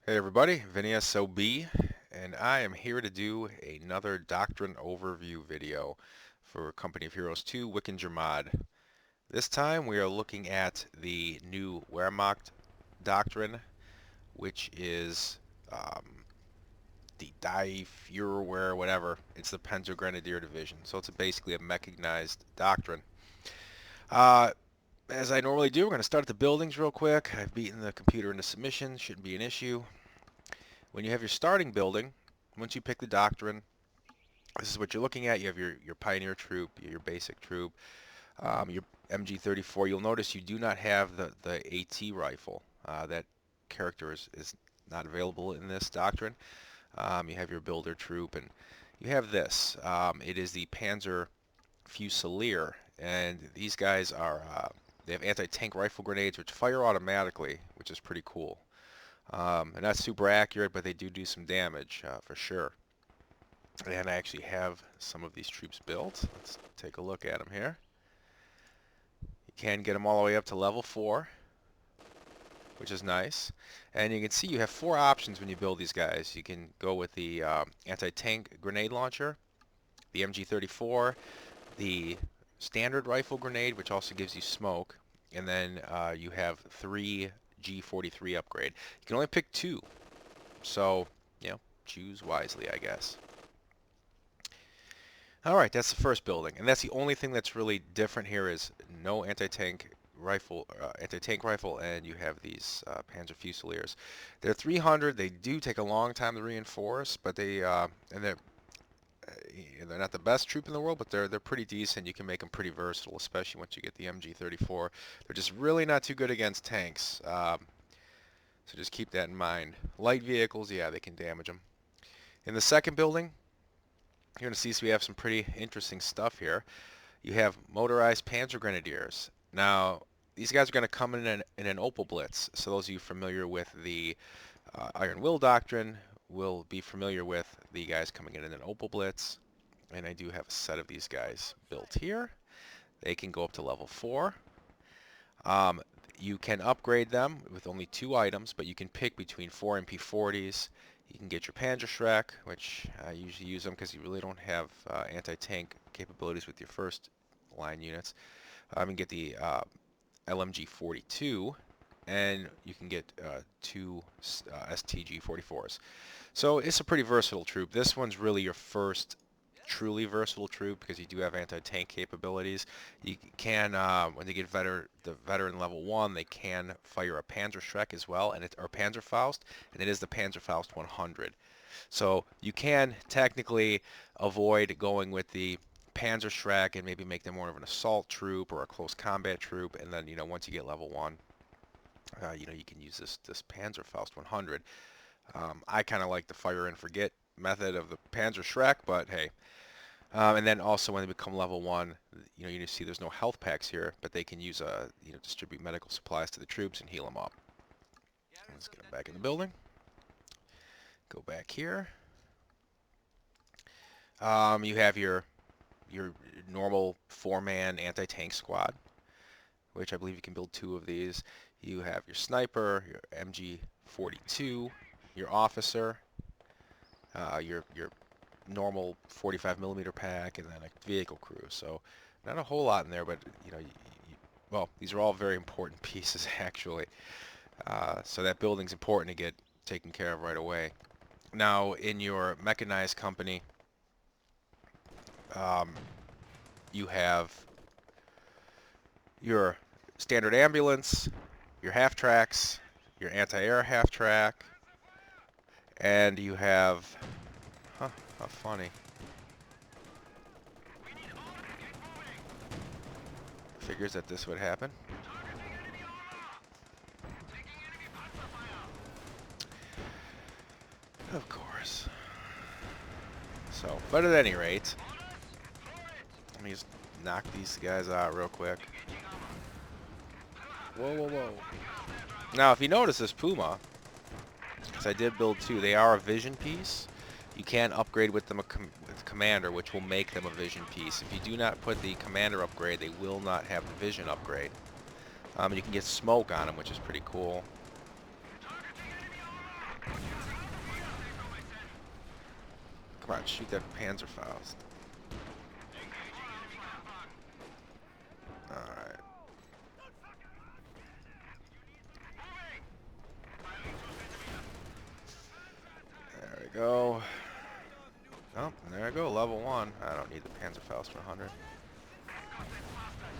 Hey everybody, Vinny SOB, and I am here to do another Doctrine overview video for Company of Heroes 2 Wikinger mod. This time we are looking at the new Wehrmacht Doctrine, which is the Die Fuhrer, whatever. It's the Panzer Grenadier division, so it's basically a mechanized doctrine. As I normally do, we're going to start at the buildings real quick. I've beaten the computer into submission, shouldn't be an issue. When you have your starting building, once you pick the doctrine, this is what you're looking at. You have your Pioneer troop, your basic troop, your MG34. You'll notice you do not have the AT rifle. That character is not available in this doctrine. You have your builder troop, and you have this. It is the Panzer Fusilier, and these guys are they have anti-tank rifle grenades which fire automatically, which is pretty cool. They're not super accurate, but they do some damage for sure. And I actually have some of these troops built. Let's take a look at them here. You can get them all the way up to level 4, which is nice. And you can see you have 4 options when you build these guys. You can go with the anti-tank grenade launcher, the MG34, the standard rifle grenade, which also gives you smoke, and then you have 3 G43 upgrade. You can only pick 2, so choose wisely, I guess. Alright, that's the first building, and that's the only thing that's really different here is no anti-tank rifle, and you have these Panzer Fusiliers. They're 300. They do take a long time to reinforce, but they're not the best troop in the world, but they're pretty decent. You can make them pretty versatile, especially once you get the MG34. They're just really not too good against tanks, so just keep that in mind. Light vehicles, yeah, they can damage them. In the second building, you're going to see we have some pretty interesting stuff here. You have motorized Panzer Grenadiers. Now, these guys are going to come in an Opel Blitz, so those of you familiar with the Iron Will Doctrine will be familiar with the guys coming in an Opel Blitz, and I do have a set of these guys built here. They can go up to level 4. You can upgrade them with only 2 items, but you can pick between 4 MP40s. You can get your Panzerschreck, which I usually use them because you really don't have anti-tank capabilities with your first line units. You can get the LMG-42, and you can get 2 STG-44s. So it's a pretty versatile troop. This one's really your first truly versatile troop because you do have anti-tank capabilities. You can, when they get the veteran level 1, they can fire a Panzerschreck as well, and or Panzerfaust, and it is the Panzerfaust 100. So you can technically avoid going with the Panzerschreck and maybe make them more of an assault troop or a close combat troop, and then once you get level 1, you can use this Panzerfaust 100. I kind of like the fire and forget method of the Panzerschreck, but hey. And then also when they become level 1, you see there's no health packs here, but they can use distribute medical supplies to the troops and heal them up. Let's get them back in the building. Go back here. You have your normal 4-man anti-tank squad, which I believe you can build 2 of these. You have your sniper, your MG42, your officer, your normal 45mm pack, and then a vehicle crew. So not a whole lot in there, but well, these are all very important pieces actually. So that building's important to get taken care of right away. Now in your mechanized company, you have your standard ambulance, your half-tracks, your anti-air half-track, and you have how funny. Figures that this would happen. Of course. So, but at any rate, let me just knock these guys out real quick. Whoa, whoa, whoa. Now, if you notice this Puma, because I did build 2, they are a vision piece. You can upgrade with them with commander, which will make them a vision piece. If you do not put the commander upgrade, they will not have the vision upgrade. You can get smoke on them, which is pretty cool. Come on, shoot that Panzer Faust. Alright. There we go. Oh, there we go, level 1. I don't need the Panzer Faust for 100.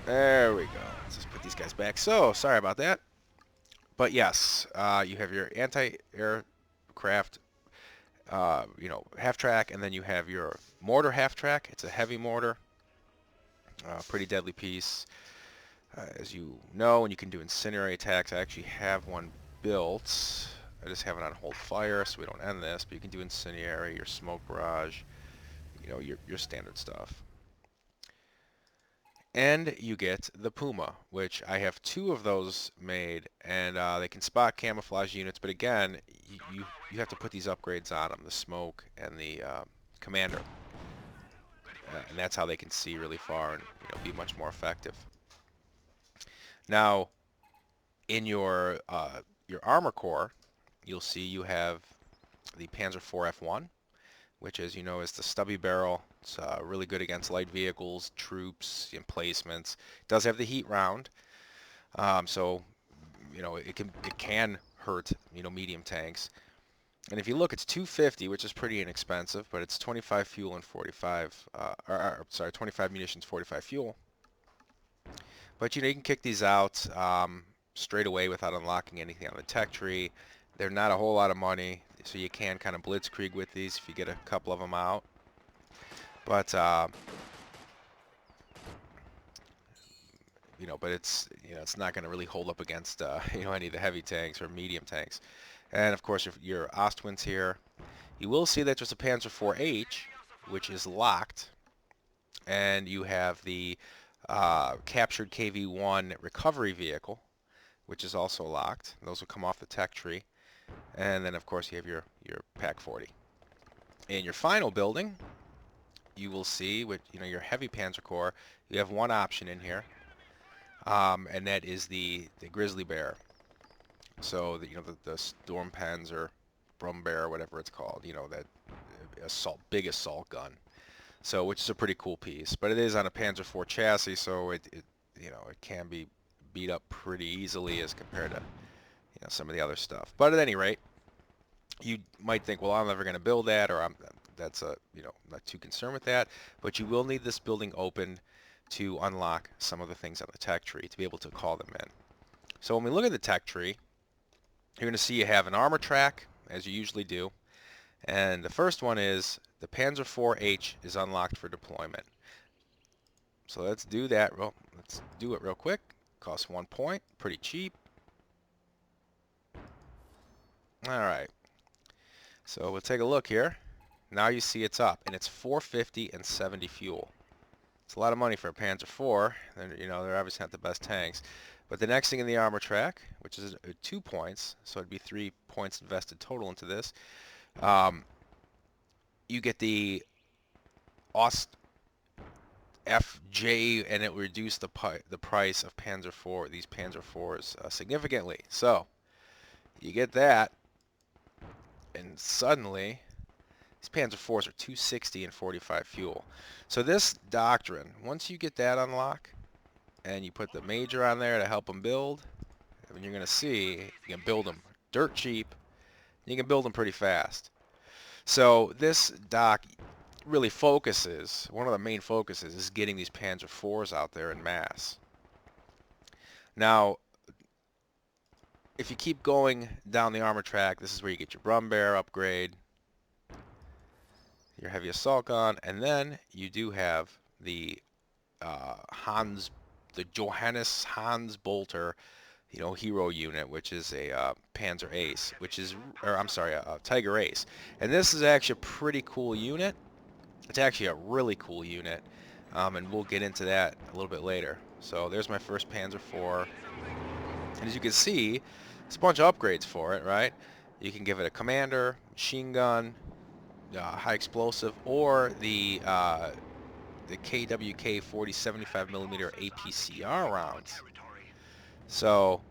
There we go. Let's just put these guys back. So, sorry about that. But yes, you have your anti-aircraft, half-track, and then you have your mortar half-track. It's a heavy mortar, pretty deadly piece. As you know, and you can do incendiary attacks. I actually have one built. I just have it on hold fire, so we don't end this. But you can do incendiary, your smoke barrage, your standard stuff. And you get the Puma, which I have 2 of those made, and they can spot camouflage units. But again, you have to put these upgrades on them, the smoke and the commander, and that's how they can see really far and be much more effective. Now, in your armor core, you'll see you have the Panzer IV F1, which, as you know, is the stubby barrel. It's really good against light vehicles, troops, emplacements. It does have the heat round, so it can hurt medium tanks. And if you look, it's 250, which is pretty inexpensive, but it's 25 fuel and 25 munitions, 45 fuel. But you can kick these out straight away without unlocking anything on the tech tree. They're not a whole lot of money, so you can kind of blitzkrieg with these if you get a couple of them out. But but it's not going to really hold up against any of the heavy tanks or medium tanks. And of course your Ostwinds here. You will see that there's a Panzer IV-H, which is locked, and you have the captured KV-1 recovery vehicle, which is also locked. Those will come off the tech tree. And then of course you have your PaK-40. In your final building, you will see with your heavy Panzer Corps, you have one option in here, and that is the Grizzly Bear. So the Storm Panzer, Brumbear, whatever it's called, that big assault gun. So which is a pretty cool piece, but it is on a Panzer IV chassis, so it can be beat up pretty easily as compared to some of the other stuff. But at any rate, you might think, well, I'm never going to build that, or I'm not too concerned with that. But you will need this building open to unlock some of the things on the tech tree to be able to call them in. So when we look at the tech tree, you're going to see you have an armor track, as you usually do. And the first one is the Panzer IV-H is unlocked for deployment. So let's do that. Well, let's do it real quick. Costs 1 point. Pretty cheap. Alright. So we'll take a look here. Now you see it's up, and it's 450 and 70 fuel. It's a lot of money for a Panzer IV. They're obviously not the best tanks. But the next thing in the armor track, which is 2 points, so it'd be 3 points invested total into this, you get the Ost FJ, and it will reduce the price of Panzer IV, these Panzer IVs, significantly. So you get that, and suddenly these Panzer IVs are 260 and 45 fuel. So this Doctrine, once you get that unlock, and you put the Major on there to help them build, and you're going to see you can build them dirt cheap. You can build them pretty fast. So this doc really focuses, one of the main focuses is getting these Panzer IVs out there in mass. Now, if you keep going down the armor track, this is where you get your Brumbear upgrade, your heavy assault gun, and then you do have the Johannes Hans Bolter, hero unit, which is a Panzer Ace, a Tiger Ace. And this is actually a pretty cool unit. It's actually a really cool unit, and we'll get into that a little bit later. So there's my first Panzer IV, and as you can see, there's a bunch of upgrades for it, right? You can give it a commander, machine gun, high explosive, or the KWK 40 75mm APCR rounds. So,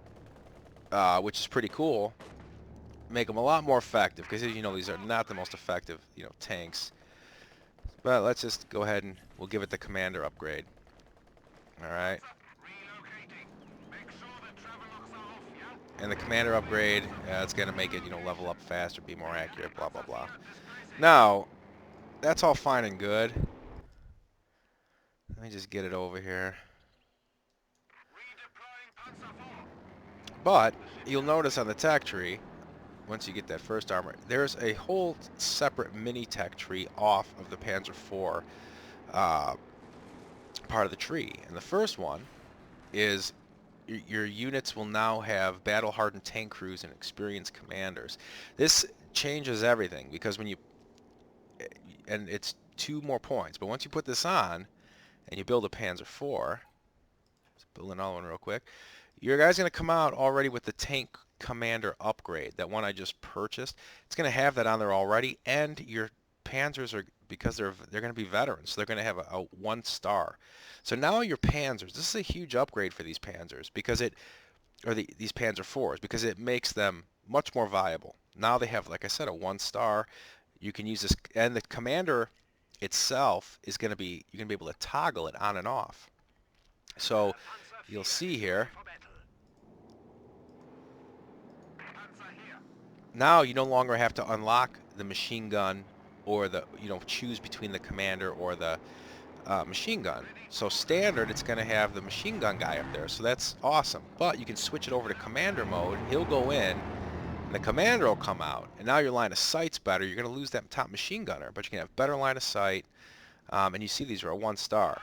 which is pretty cool. Make them a lot more effective, because as you know, these are not the most effective, tanks. But let's just go ahead and we'll give it the commander upgrade. Alright. And the commander upgrade, it's going to make it, level up faster, be more accurate, blah, blah, blah. Now, that's all fine and good. Let me just get it over here. But you'll notice on the tech tree, once you get that first armor, there's a whole separate mini tech tree off of the Panzer IV part of the tree. And the first one is your units will now have battle-hardened tank crews and experienced commanders. This changes everything because when you, and it's 2 more points, but once you put this on and you build a Panzer IV, let's build another one real quick, your guy's going to come out already with the tank commander upgrade, that one I just purchased. It's going to have that on there already, and your Panzers are, because they're going to be veterans, so they're going to have a 1 star. So now your Panzers, this is a huge upgrade for these Panzers because it, or these Panzer IVs, because it makes them much more viable. Now they have, like I said, a 1 star. You can use this, and the commander itself is going to be, you're going to be able to toggle it on and off. So you'll see here, now you no longer have to unlock the machine gun or the, choose between the commander or the machine gun. So standard, it's going to have the machine gun guy up there, so that's awesome. But you can switch it over to commander mode. He'll go in, and the commander will come out, and now your line of sight's better. You're going to lose that top machine gunner, but you can have better line of sight. And you see these are a 1 star.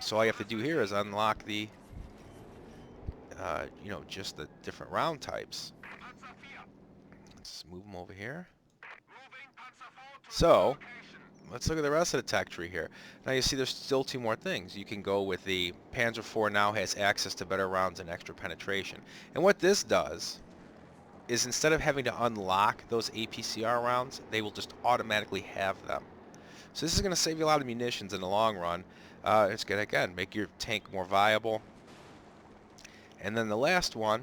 So all you have to do here is unlock the, just the different round types. Let's move them over here. So let's look at the rest of the tech tree here. Now you see there's still 2 more things. You can go with the Panzer IV now has access to better rounds and extra penetration. And what this does is instead of having to unlock those APCR rounds, they will just automatically have them. So this is going to save you a lot of munitions in the long run. It's going to, again, make your tank more viable. And then the last one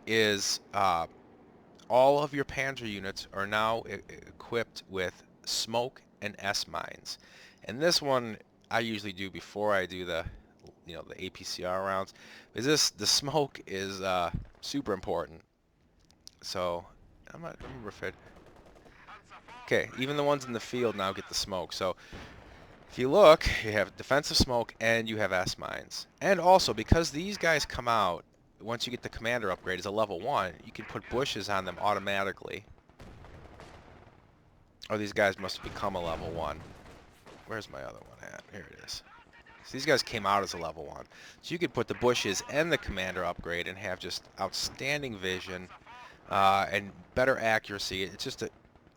is all of your Panzer units are now equipped with smoke and S-mines. And this one I usually do before I do the, the APCR rounds, because the smoke is super important. So I'm not remember if it. Okay, even the ones in the field now get the smoke. So if you look, you have defensive smoke and you have S-mines. And also, because these guys come out, once you get the commander upgrade as a level 1, you can put bushes on them automatically. Oh, these guys must have become a level 1. Where's my other one at? Here it is. So these guys came out as a level 1. So you could put the bushes and the commander upgrade and have just outstanding vision and better accuracy. It's just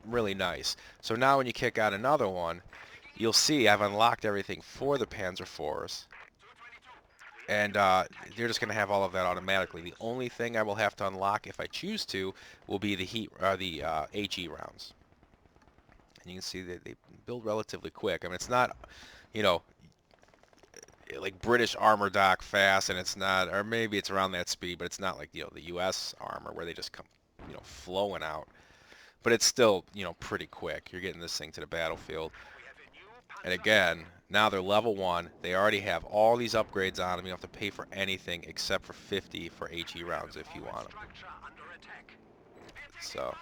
really nice. So now when you kick out another one, you'll see I've unlocked everything for the Panzer IVs. And they're just going to have all of that automatically. The only thing I will have to unlock, if I choose to, will be the HE rounds. And you can see that they build relatively quick. I mean, it's not, like British armor dock fast, and it's not, or maybe it's around that speed, but it's not like, the U.S. armor where they just come, flowing out. But it's still, pretty quick. You're getting this thing to the battlefield. And again, now they're level 1. They already have all these upgrades on them. You don't have to pay for anything except for 50 for HE rounds if you want them. So,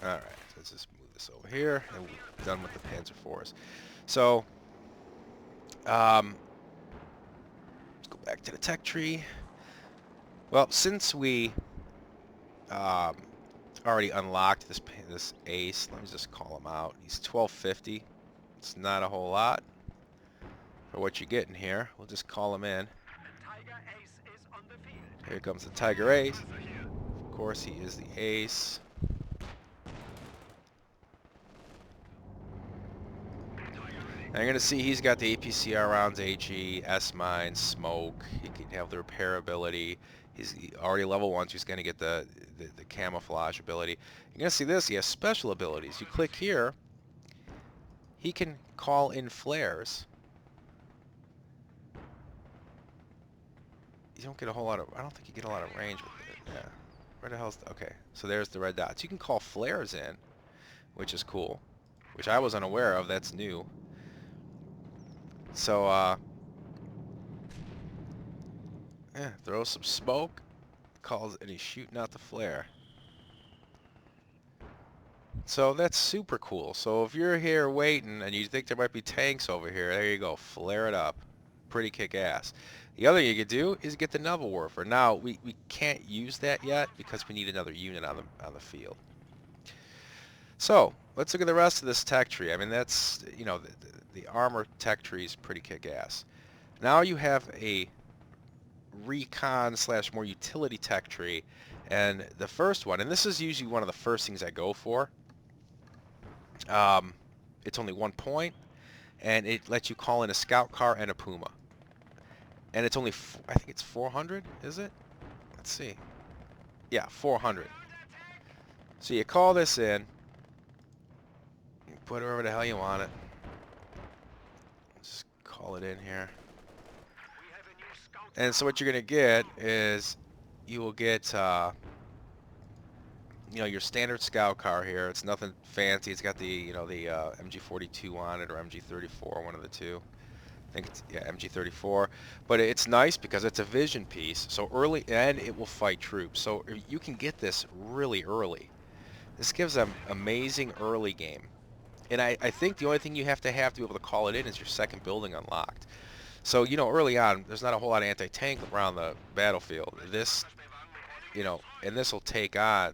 alright, let's just move this over here, and we're done with the Panzer Force. So, let's go back to the tech tree. Well, since we already unlocked this ace, let me just call him out. He's 1250. It's not a whole lot for what you're getting here. We'll just call him in. Here comes the Tiger Ace. Of course, he is the ace. Now you're going to see he's got the APCR rounds, HE, S-mine, smoke. He can have the repair ability. He's already level 1, so he's going to get the camouflage ability. You're going to see this. He has special abilities. You click here. He can call in flares. You don't get a whole lot of, I don't think you get a lot of range with it. Yeah. Where the hell's, okay. So there's the red dots. You can call flares in, which is cool, which I was unaware of. That's new. So, yeah, throw some smoke, and he's shooting out the flare. So that's super cool. So if you're here waiting and you think there might be tanks over here, there you go, flare it up. Pretty kick-ass. The other thing you could do is get the Nebelwerfer. Now, we can't use that yet because we need another unit on the field. So, let's look at the rest of this tech tree. I mean, that's, you know, the armor tech tree is pretty kick-ass. Now you have a recon / more utility tech tree, and the first one, and this is usually one of the first things I go for. It's only 1 point, and it lets you call in a scout car and a Puma. And it's only, I think it's 400, is it? Let's see. Yeah, 400. So you call this in, you put it wherever the hell you want it. Just call it in here. And so what you're going to get is you will get, you know, your standard scout car here. It's nothing fancy. It's got the, you know, the MG42 on it, or MG34, one of the two. I think it's, yeah, MG34. But it's nice because it's a vision piece. So early, and it will fight troops. So you can get this really early. This gives them amazing early game. And I think the only thing you have to be able to call it in is your second building unlocked. So, you know, early on, there's not a whole lot of anti-tank around the battlefield. This, you know, and this will take on,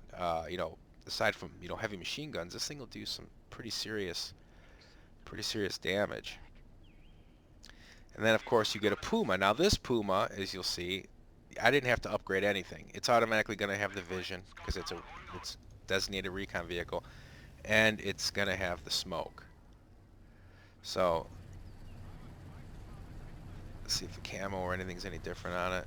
you know, aside from, you know, heavy machine guns, this thing will do some pretty serious damage. And then, of course, you get a Puma. Now, this Puma, as you'll see, I didn't have to upgrade anything. It's automatically going to have the vision because it's designated recon vehicle, and it's going to have the smoke. So, let's see if the camo or anything's any different on it.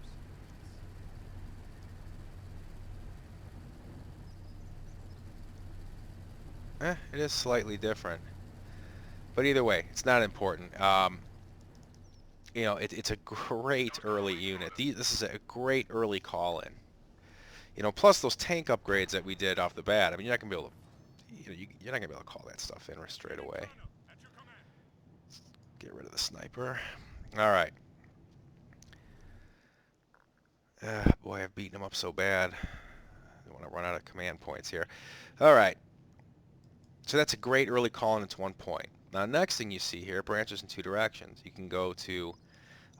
It is slightly different. But either way, it's not important. You know, it's a great early unit. This is a great early call-in. You know, plus those tank upgrades that we did off the bat. I mean, you're not gonna be able to, you know, you're not gonna be able to call that stuff in straight away. Let's get rid of the sniper. All right. Boy, I've beaten him up so bad. I don't want to run out of command points here. All right. So that's a great early call-in. It's 1 point. Now, next thing you see here, branches in 2 directions. You can go to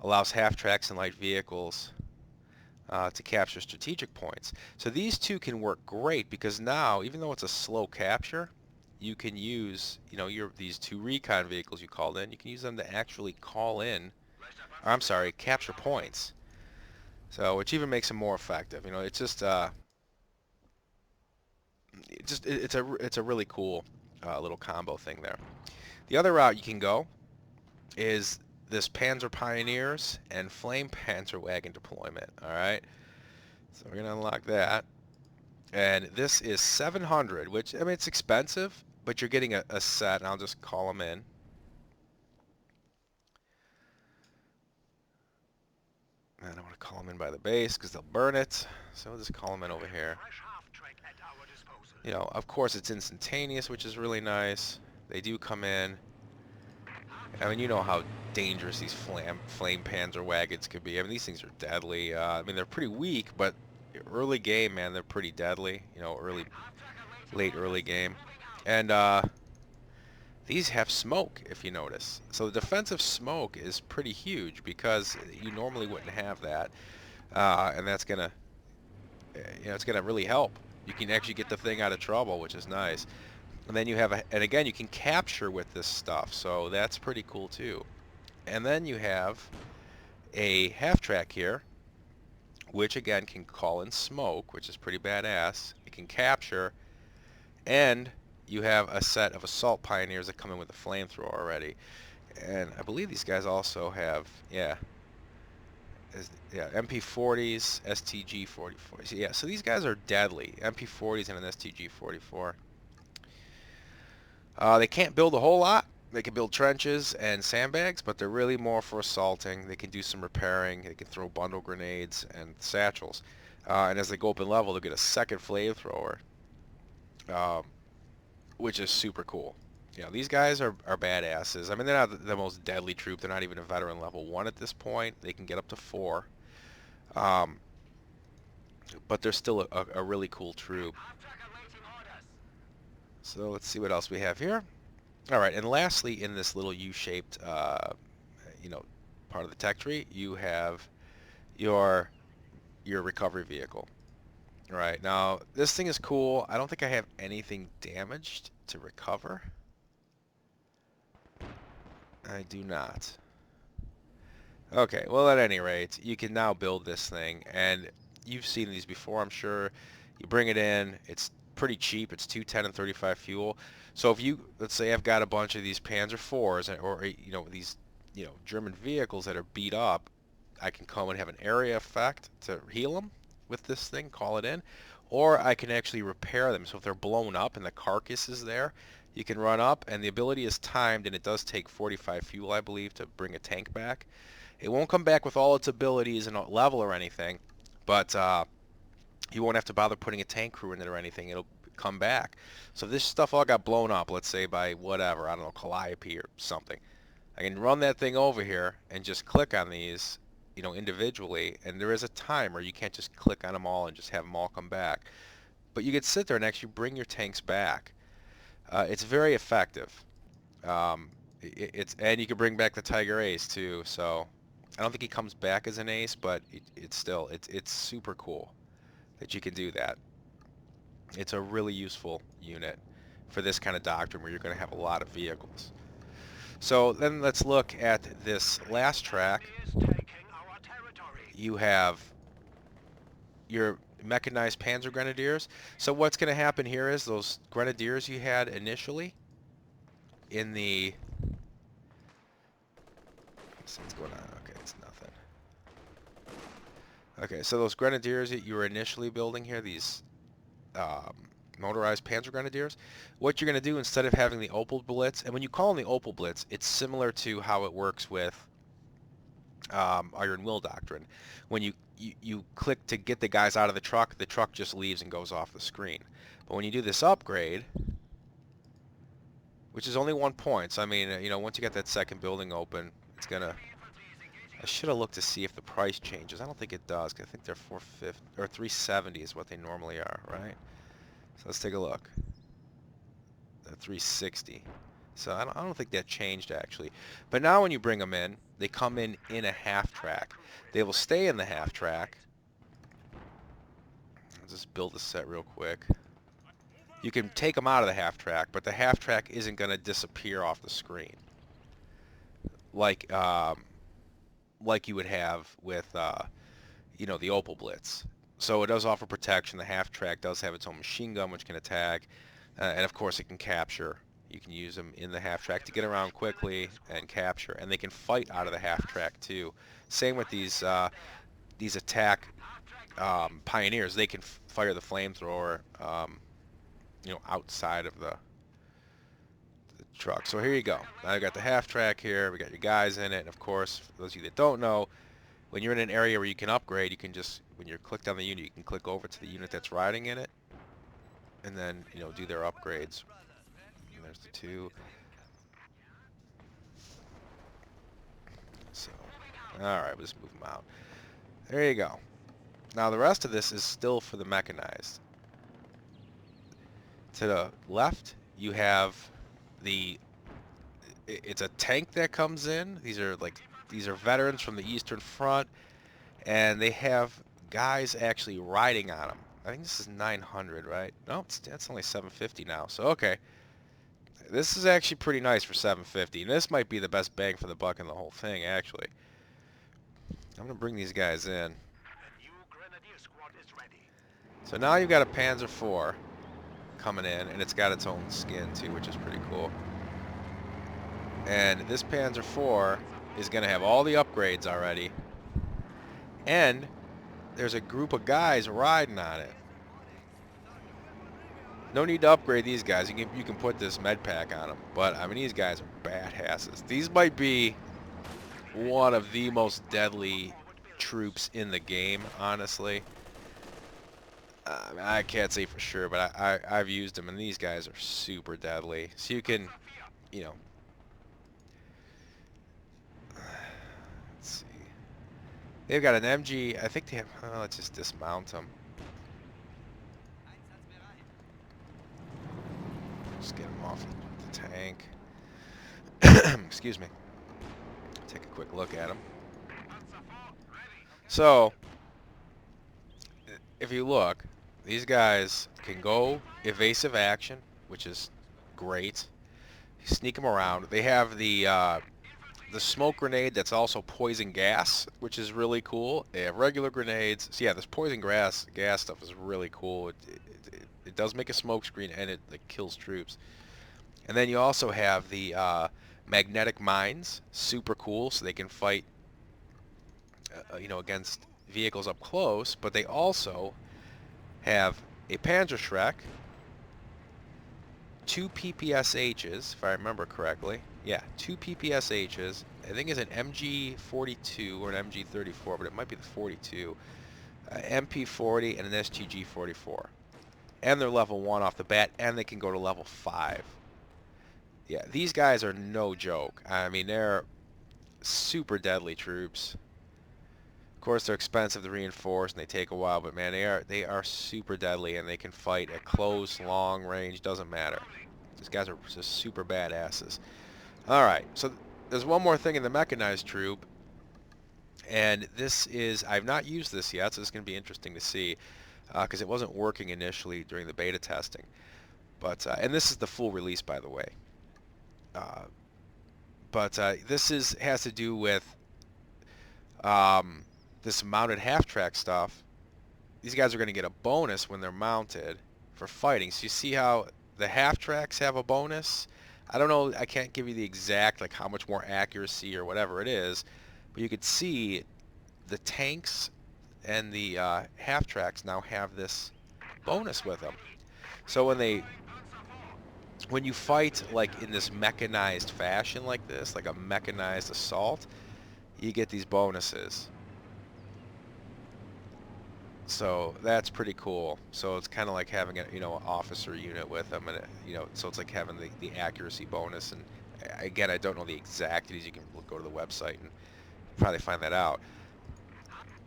allows half-tracks and light vehicles to capture strategic points. So these two can work great because now, even though it's a slow capture, you can use, you know, these 2 recon vehicles you called in. You can use them to actually call in, or I'm sorry, capture points. So, which even makes them more effective. You know, it's just, it's a really cool little combo thing there. The other route you can go is this Panzer Pioneers and Flame Panzer Wagon deployment. All right, so we're gonna unlock that, and this is 700, which, I mean, it's expensive, but you're getting a set, and I'll just call them in. And I don't want to call them in by the base because they'll burn it, so we'll just call them in over here. You know, of course, it's instantaneous, which is really nice. They do come in. I mean, you know how dangerous these flame Panzer wagons could be. I mean, these things are deadly. I mean, they're pretty weak, but early game, man, they're pretty deadly. You know, late early game. And these have smoke, if you notice. So the defensive smoke is pretty huge because you normally wouldn't have that. And that's gonna, you know, it's gonna really help. You can actually get the thing out of trouble, which is nice. And then you have and again, you can capture with this stuff, so that's pretty cool too. And then you have a half-track here, which again can call in smoke, which is pretty badass. It can capture, and you have a set of assault pioneers that come in with a flamethrower already. And I believe these guys also have, yeah, MP40s, STG-44s. Yeah, so these guys are deadly. MP40s and an STG-44. They can't build a whole lot. They can build trenches and sandbags, but they're really more for assaulting. They can do some repairing. They can throw bundle grenades and satchels. And as they go up in level, they'll get a second flamethrower. which is super cool. You know, these guys are badasses. I mean, they're not the most deadly troop. They're not even a veteran level 1 at this point. They can get up to 4. Um, but they're still a really cool troop. So let's see what else we have here. All right, and lastly, in this little U-shaped, you know, part of the tech tree, you have your recovery vehicle. All right, now this thing is cool. I don't think I have anything damaged to recover. I do not. Okay, well, at any rate, you can now build this thing, and you've seen these before, I'm sure. You bring it in, it's pretty cheap. It's 210 and 35 fuel. So if you, let's say I've got a bunch of these Panzer Fours, or, you know, these, you know, German vehicles that are beat up, I can come and have an area effect to heal them with this thing, call it in, or I can actually repair them. So if they're blown up and the carcass is there, you can run up, and the ability is timed, and it does take 45 fuel, I believe, to bring a tank back. It won't come back with all its abilities and level or anything, but you won't have to bother putting a tank crew in it or anything. It'll come back. So if this stuff all got blown up, let's say by whatever, I don't know, Calliope or something, I can run that thing over here and just click on these, you know, individually, and there is a timer. You can't just click on them all and just have them all come back. But you could sit there and actually bring your tanks back. It's very effective. And you can bring back the Tiger Ace too. So I don't think he comes back as an ace, but it's still it's super cool that you can do that. It's a really useful unit for this kind of doctrine where you're going to have a lot of vehicles. So then let's look at this last track. You have your mechanized Panzer Grenadiers. So what's going to happen here is those Grenadiers you had initially in the... What's going on? Okay, it's nothing. Okay, so those Grenadiers that you were initially building here, these motorized Panzer Grenadiers, what you're going to do instead of having the Opal Blitz, and when you call them the Opal Blitz, it's similar to how it works with Iron Will Doctrine. When you click to get the guys out of the truck just leaves and goes off the screen. But when you do this upgrade, which is only 1 point, so I mean, you know, once you get that second building open, it's gonna... I should have looked to see if the price changes. I don't think it does, 'cause I think they're 450 or 370 is what they normally are, right? So let's take a look. They're 360. So I don't think that changed actually. But now when you bring them in, they come in a half track. They will stay in the half track. I'll just build a set real quick. You can take them out of the half track, but the half track isn't going to disappear off the screen like you would have with you know, the Opal Blitz. So it does offer protection. The half track does have its own machine gun which can attack, and of course it can capture. You can use them in the half track to get around quickly and capture, and they can fight out of the half track too. Same with these attack Pioneers. They can fire the flamethrower, you know, outside of the truck. So here you go. Now you got the half track here. We got your guys in it, and of course, for those of you that don't know, when you're in an area where you can upgrade, you can just, when you're clicked on the unit, you can click over to the unit that's riding in it, and then, you know, do their upgrades. And there's the two. So, all right, we'll just move them out. There you go. Now the rest of this is still for the mechanized. To the left, you have it's a tank that comes in. These are veterans from the Eastern Front, and they have guys actually riding on them. I think this is 900, right? No, that's only 750 now. So okay, this is actually pretty nice for 750, and this might be the best bang for the buck in the whole thing. Actually, I'm gonna bring these guys in. So now you've got a Panzer 4 coming in, and it's got its own skin too, which is pretty cool. And this Panzer 4 is going to have all the upgrades already, and there's a group of guys riding on it. No need to upgrade these guys. You can put this med pack on them, but I mean, these guys are badasses. These might be one of the most deadly troops in the game, honestly. I can't say for sure, but I've used them, and these guys are super deadly. So you can, you know, let's see. They've got an MG. I think they have. Let's just dismount them. Just get them off the tank. Excuse me. Take a quick look at them. So, if you look, these guys can go evasive action, which is great. Sneak them around. They have the smoke grenade that's also poison gas, which is really cool. They have regular grenades. So yeah, this poison gas stuff is really cool. It does make a smoke screen, and it like kills troops. And then you also have the magnetic mines, super cool, so they can fight you know, against vehicles up close. But they also have a Panzerschreck, 2 PPSHs, if I remember correctly. Yeah, 2 PPSHs. I think it's an MG42 or an MG34, but it might be the 42. MP40 and an STG44. And they're level 1 off the bat, and they can go to level 5. Yeah, these guys are no joke. I mean, they're super deadly troops. Of course, they're expensive to reinforce, and they take a while, but man, they are super deadly, and they can fight at close, long range, doesn't matter. These guys are just super badasses. Alright, so there's one more thing in the mechanized troop, and this is, I've not used this yet, so it's going to be interesting to see, because it wasn't working initially during the beta testing. But and this is the full release, by the way. This has to do with this mounted half-track stuff. These guys are going to get a bonus when they're mounted for fighting. So you see how the half-tracks have a bonus? I don't know, I can't give you the exact, like how much more accuracy or whatever it is, but you could see the tanks and the half-tracks now have this bonus with them. So when you fight like in this mechanized fashion like this, like a mechanized assault, you get these bonuses. So that's pretty cool. So it's kind of like having a, you know, officer unit with them, and you know, so it's like having the accuracy bonus. And again, I don't know the exactities. You can go to the website and probably find that out.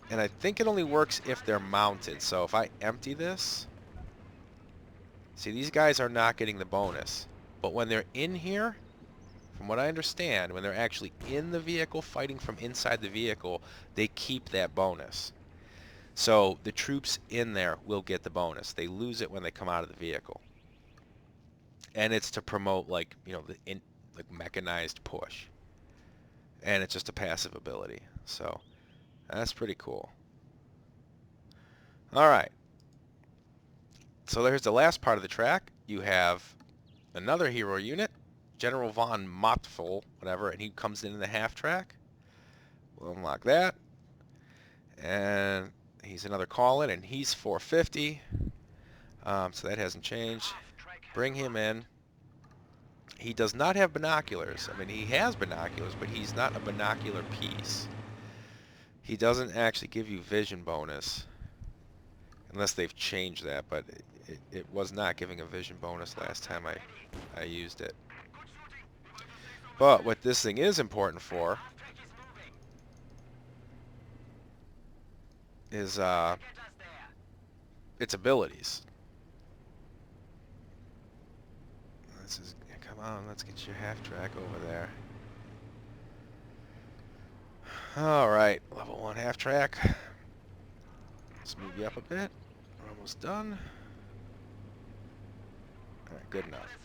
And I think it only works if they're mounted. So if I empty this, see, these guys are not getting the bonus. But when they're in here, from what I understand, when they're actually in the vehicle fighting from inside the vehicle, they keep that bonus. So the troops in there will get the bonus. They lose it when they come out of the vehicle. And it's to promote, like, you know, like mechanized push. And it's just a passive ability. So that's pretty cool. All right. So there's the last part of the track. You have another hero unit, General von Mottful, whatever, and he comes in the half track. We'll unlock that. And he's another call-in, and he's 450. So that hasn't changed. Bring him in. He does not have binoculars. I mean, he has binoculars, but he's not a binocular piece. He doesn't actually give you vision bonus, unless they've changed that, but it was not giving a vision bonus last time I used it. But what this thing is important for is its abilities. Come on, let's get your half track over there. Alright, level 1 half track. Let's move you up a bit. We're almost done. Alright, good enough.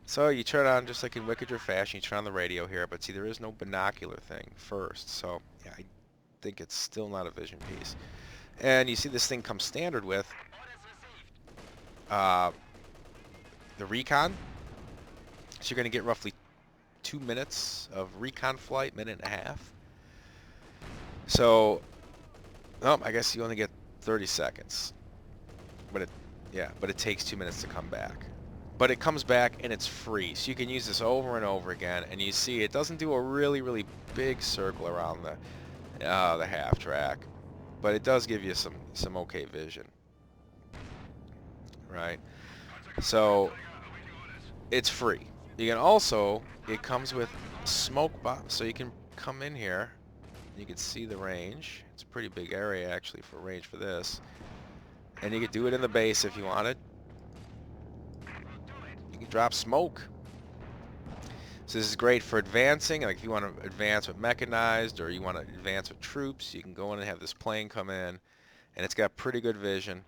So you turn on, just like in Wikinger fashion, you turn on the radio here, but see, there is no binocular thing first, so yeah, I think it's still not a vision piece. And you see this thing comes standard with the recon. So you're going to get roughly 2 minutes of recon flight, minute and a half. So, I guess you only get 30 seconds. But it takes 2 minutes to come back. But it comes back and it's free, so you can use this over and over again. And you see, it doesn't do a really, really big circle around the half track, but it does give you some okay vision. right? So it's free. You can also, it comes with smoke bombs, so you can come in here. You can see the range. It's a pretty big area actually for range for this. And you could do it in the base if you wanted. You can drop smoke. So this is great for advancing. Like if you want to advance with mechanized or you want to advance with troops, you can go in and have this plane come in, and it's got pretty good vision.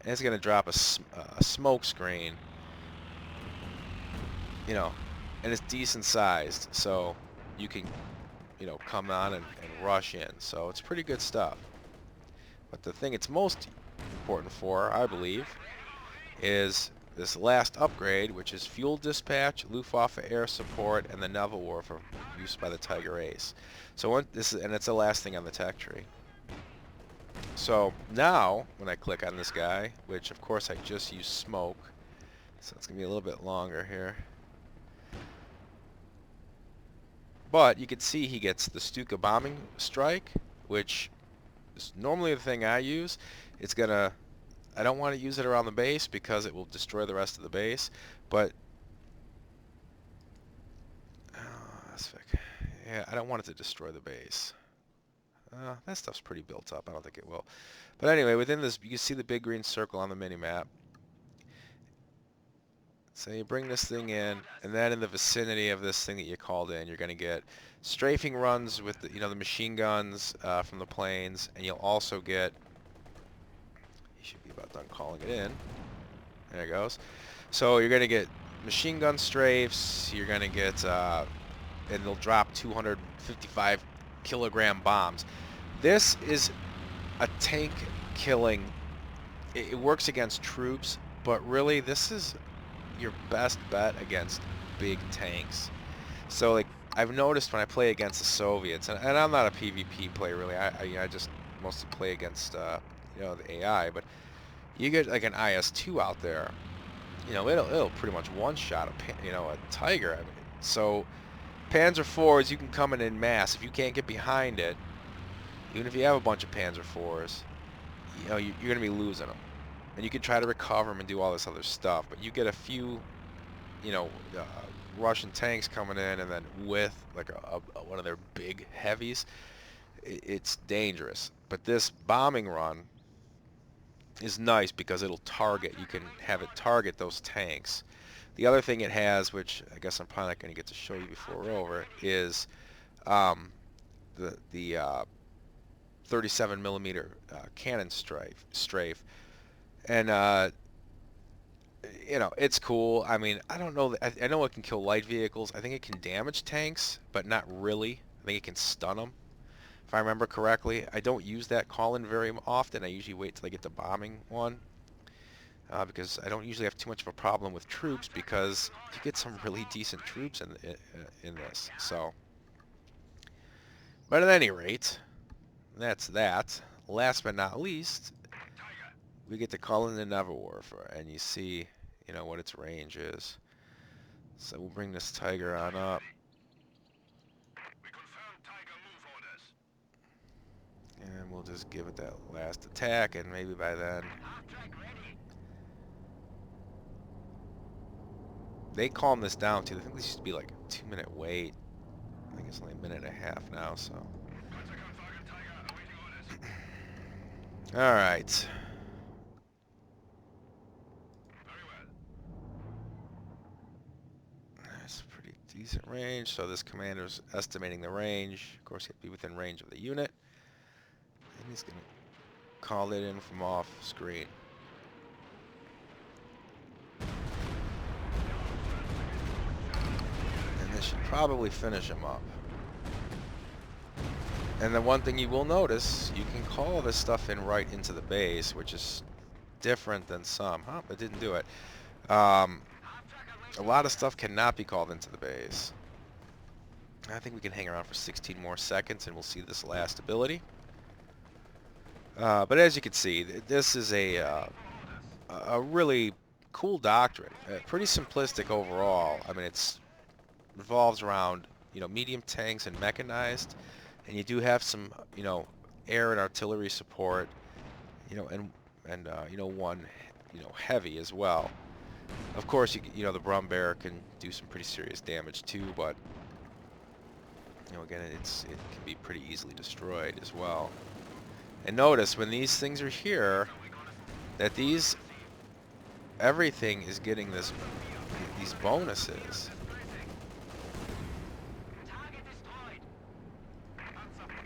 And it's going to drop a smoke screen, you know, and it's decent sized, so you can, you know, come on and rush in. So it's pretty good stuff. But the thing it's most important for, I believe, is this last upgrade, which is fuel dispatch, Luftwaffe air support, and the naval warfare used by the Tiger Ace. So this is, and it's the last thing on the tech tree. So now, when I click on this guy, which of course I just used smoke, so it's gonna be a little bit longer here. But you can see he gets the Stuka bombing strike, which is normally the thing I use. It's gonna, I don't want to use it around the base because it will destroy the rest of the base, but yeah, I don't want it to destroy the base. That stuff's pretty built up. I don't think it will. But anyway, within this, you can see the big green circle on the mini-map. So you bring this thing in, and then in the vicinity of this thing that you called in, you're going to get strafing runs with the, you know, the machine guns from the planes, and you'll also get, you should be about done calling it in. There it goes. So you're going to get machine gun strafes, you're going to get, and they'll drop 255 kilogram bombs. This is a tank killing, it works against troops, but really this is your best bet against big tanks. So like I've noticed when I play against the Soviets, and I'm not a PvP player really, I just mostly play against you know, the AI, but you get like an IS-2 out there, you know, it'll pretty much one-shot a, you know, a Tiger. I mean, so Panzer Fours, you can come in mass. If you can't get behind it, even if you have a bunch of Panzer Fours, you know, you're going to be losing them. And you can try to recover them and do all this other stuff, but you get a few, you know, Russian tanks coming in, and then with like one of their big heavies, it's dangerous. But this bombing run is nice because it'll target. You can have it target those tanks. The other thing it has, which I guess I'm probably not going to get to show you before we're over, is the 37 millimeter cannon strafe. And you know, it's cool. I mean, I don't know. I know it can kill light vehicles. I think it can damage tanks, but not really. I think it can stun them, if I remember correctly. I don't use that call-in very often. I usually wait till I get the bombing one, because I don't usually have too much of a problem with troops, because you get some really decent troops in this. So, but at any rate, that's that. Last but not least, we get to call in the naval warfare, and you see, you know, what its range is. So we'll bring this Tiger on up. And we'll just give it that last attack, and maybe by then... They calm this down too. I think this used to be like a 2-minute wait. I think it's only a minute and a half now, so... Alright. That's a pretty decent range. So this commander's estimating the range. Of course, you have to be within range of the unit. And he's going to call it in from off screen. And this should probably finish him up. And the one thing you will notice, you can call this stuff in right into the base, which is different than some. Huh, it didn't do it. A lot of stuff cannot be called into the base. I think we can hang around for 16 more seconds and we'll see this last ability. But as you can see, this is a really cool doctrine. Pretty simplistic overall. I mean, it revolves around, you know, medium tanks and mechanized. And you do have some, you know, air and artillery support, you know, and you know, one, heavy as well. Of course, the Brum Bear can do some pretty serious damage too, but again, it can be pretty easily destroyed as well. And notice when these things are here, that everything is getting these bonuses,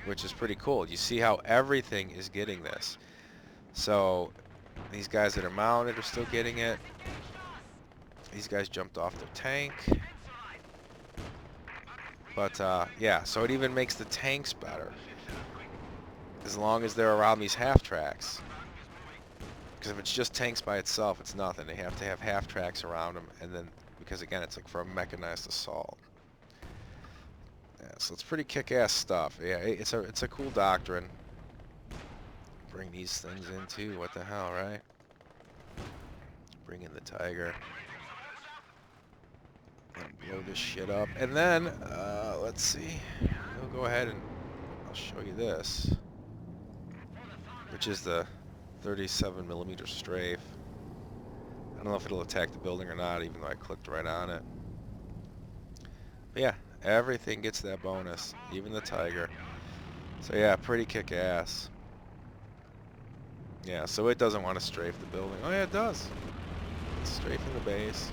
which is pretty cool. You see how everything is getting this. So these guys that are mounted are still getting it. These guys jumped off their tank. But yeah, so it even makes the tanks better as long as they're around these half-tracks. Because if it's just tanks by itself, it's nothing. They have to have half-tracks around them, and then, because again, it's like for a mechanized assault. Yeah, so it's pretty kick-ass stuff. Yeah, it's a cool doctrine. Bring these things in too. What the hell, right? Bring in the Tiger. And blow this shit up. And then, let's see. We'll go ahead and I'll show you this, which is the 37mm strafe. I don't know if it'll attack the building or not, even though I clicked right on it. But yeah, everything gets that bonus, even the Tiger. So yeah, pretty kick-ass. Yeah, so it doesn't want to strafe the building. Oh yeah, it does. It's strafing the base.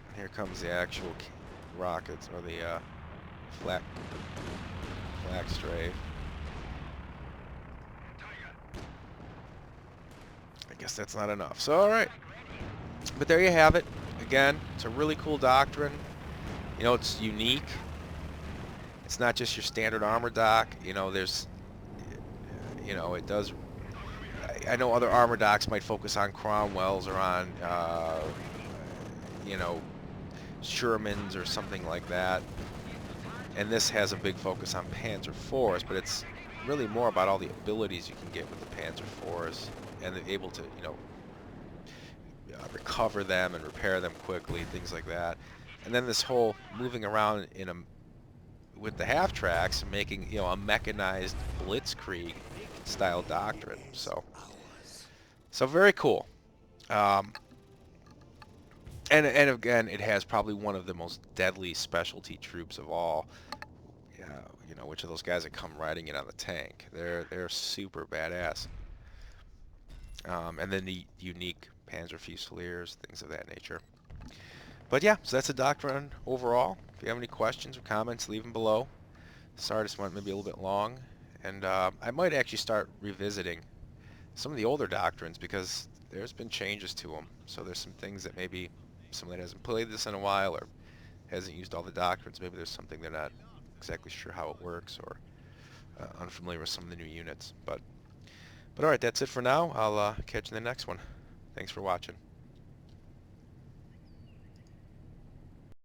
And here comes the actual rockets, or the flak strafe. I guess that's not enough. So alright. But there you have it. Again, it's a really cool doctrine. It's unique. It's not just your standard armor dock. There's, it does. I know other armor docks might focus on Cromwells or on, Shermans or something like that. And this has a big focus on Panzer Force, but it's really more about all the abilities you can get with the Panzer Force, and they're able to, recover them and repair them quickly, things like that. And then this whole moving around with the half-tracks, making, a mechanized blitzkrieg style doctrine. So very cool. And again, it has probably one of the most deadly specialty troops of all. Which of those guys that come riding in on the tank? They're super badass. And then the unique Panzer Fusiliers, things of that nature. But yeah, so that's a doctrine overall. If you have any questions or comments, leave them below. Sorry this went maybe a little bit long. And I might actually start revisiting some of the older doctrines, because there's been changes to them. So there's some things that maybe someone that hasn't played this in a while or hasn't used all the doctrines, maybe there's something they're not exactly sure how it works, or unfamiliar with some of the new units. But alright, that's it for now. I'll catch you in the next one. Thanks for watching.